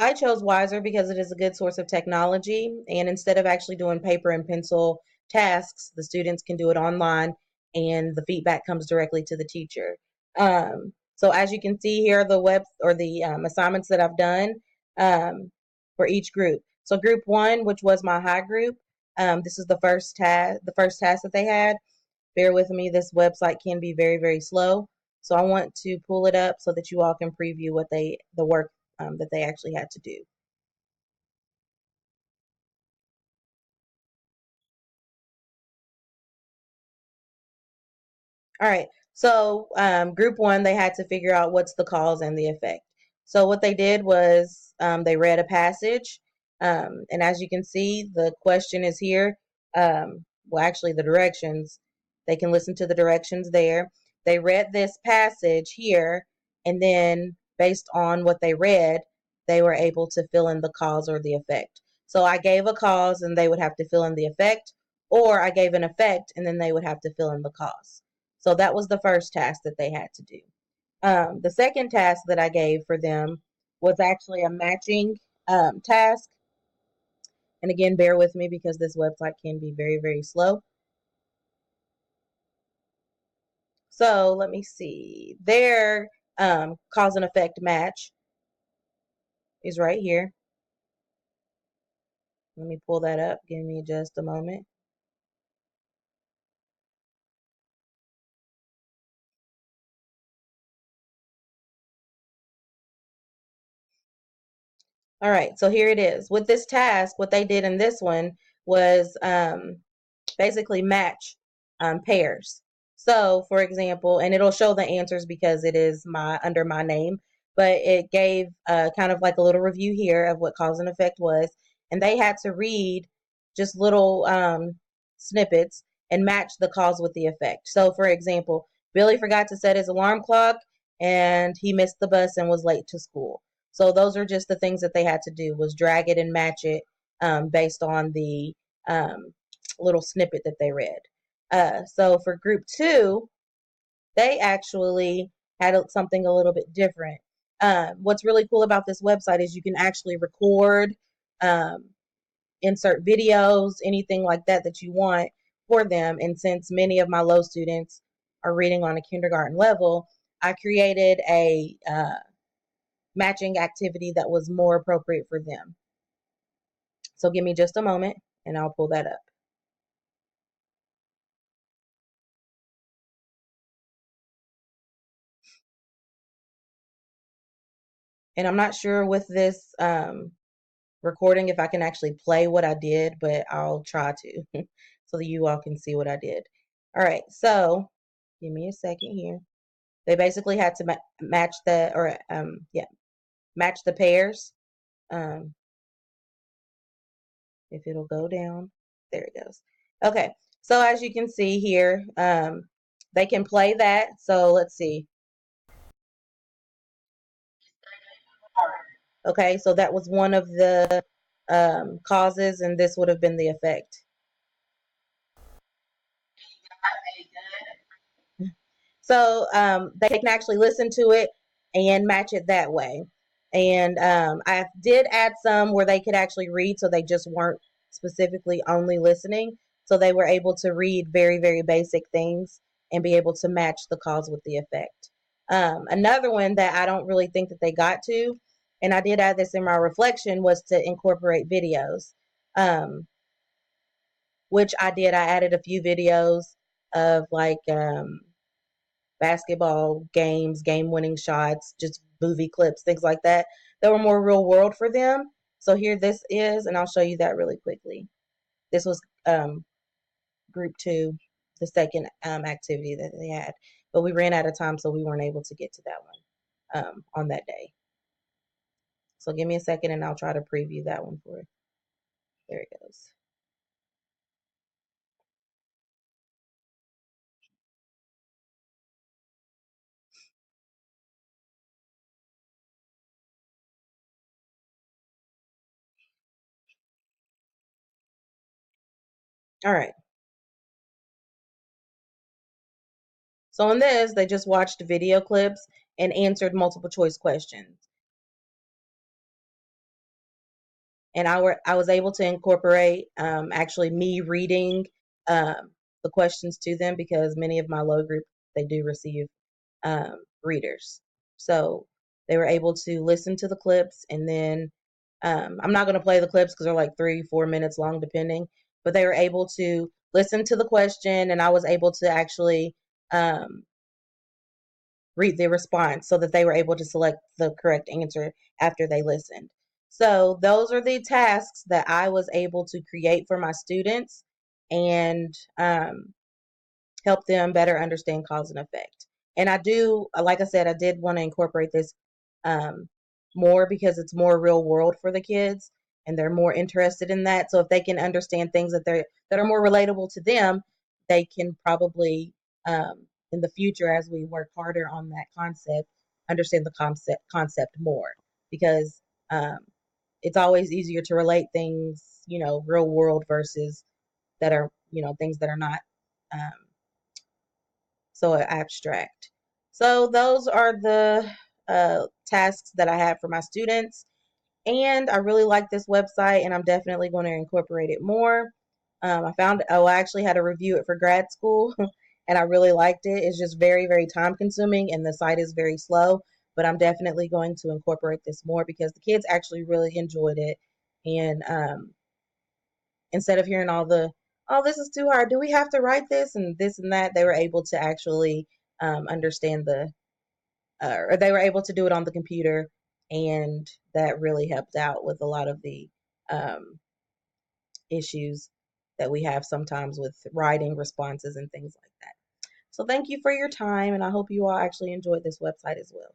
I chose Wizer because it is a good source of technology, and instead of actually doing paper and pencil tasks, the students can do it online, and the feedback comes directly to the teacher. So as you can see here, the web or the assignments that I've done for each group. So group one, which was my high group, this is the first task. The first task that they had. Bear with me. This website can be very, very slow. So I want to pull it up so that you all can preview what the work that they actually had to do. All right. So group one, they had to figure out what's the cause and the effect. So what they did was they read a passage, and as you can see, the question is here. Well, actually, the directions. They can listen to the directions there. They read this passage here, and then based on what they read, they were able to fill in the cause or the effect. So I gave a cause, and they would have to fill in the effect, or I gave an effect, and then they would have to fill in the cause. So that was the first task that they had to do. The second task that I gave for them was actually a matching task. And again, bear with me because this website can be very, very slow. So let me see. Their cause and effect match is right here. Let me pull that up. Give me just a moment. All right, so here it is. With this task, what they did in this one was basically match pairs. So, for example, and it'll show the answers because it is my under my name, but it gave kind of like a little review here of what cause and effect was, and they had to read just little snippets and match the cause with the effect. So, for example, Billy forgot to set his alarm clock and he missed the bus and was late to school. So those are just the things that they had to do was drag it and match it based on the um, little snippet that they read. So for group two, they actually had something a little bit different. What's really cool about this website is you can actually record, um, insert videos, anything like that that you want for them. And since many of my low students are reading on a kindergarten level, I created a matching activity that was more appropriate for them. So give me just a moment and I'll pull that up. And I'm not sure with this recording if I can actually play what I did, but I'll try to so that you all can see what I did. All right, so give me a second here. They basically had to match the, or yeah, match the pairs. Um, if it'll go down, there it goes. Okay, so as you can see here, they can play that. So let's see. Okay, so that was one of the causes, and this would have been the effect. So they can actually listen to it and match it that way. And I did add some where they could actually read, so they just weren't specifically only listening. So they were able to read very, very basic things and be able to match the cause with the effect. Another one that I don't really think that they got to, and I did add this in my reflection, was to incorporate videos, which I did. I added a few videos of like basketball games, game winning shots, just movie clips, things like that. That were more real world for them. So here this is, and I'll show you that really quickly. This was group two, the second activity that they had. But we ran out of time, so we weren't able to get to that one on that day. So give me a second and I'll try to preview that one for you. There it goes. All right. So on this, they just watched video clips and answered multiple choice questions. and I was able to incorporate actually me reading the questions to them, because many of my low group, they do receive readers. So they were able to listen to the clips, and then I'm not going to play the clips because they're like 3-4 minutes long, depending. But they were able to listen to the question, and I was able to actually um, read the response so that they were able to select the correct answer after they listened. So those are the tasks that I was able to create for my students, and help them better understand cause and effect. And I do, like I said, I did want to incorporate this um, more because it's more real world for the kids, and they're more interested in that. So if they can understand things that are more relatable to them, they can probably in the future, as we work harder on that concept, understand the concept more, because um, it's always easier to relate things, real world versus that are, things that are not um, so abstract. So those are the tasks that I have for my students, and I really like this website, and I'm definitely going to incorporate it more. I actually had to review it for grad school, and I really liked it. It's just very, very time consuming, and the site is very slow, but I'm definitely going to incorporate this more because the kids actually really enjoyed it. And instead of hearing all the, oh, this is too hard, do we have to write this and this and that, they were able to actually understand or they were able to do it on the computer, and that really helped out with a lot of the um, issues that we have sometimes with writing responses and things like that. So thank you for your time, and I hope you all actually enjoyed this website as well.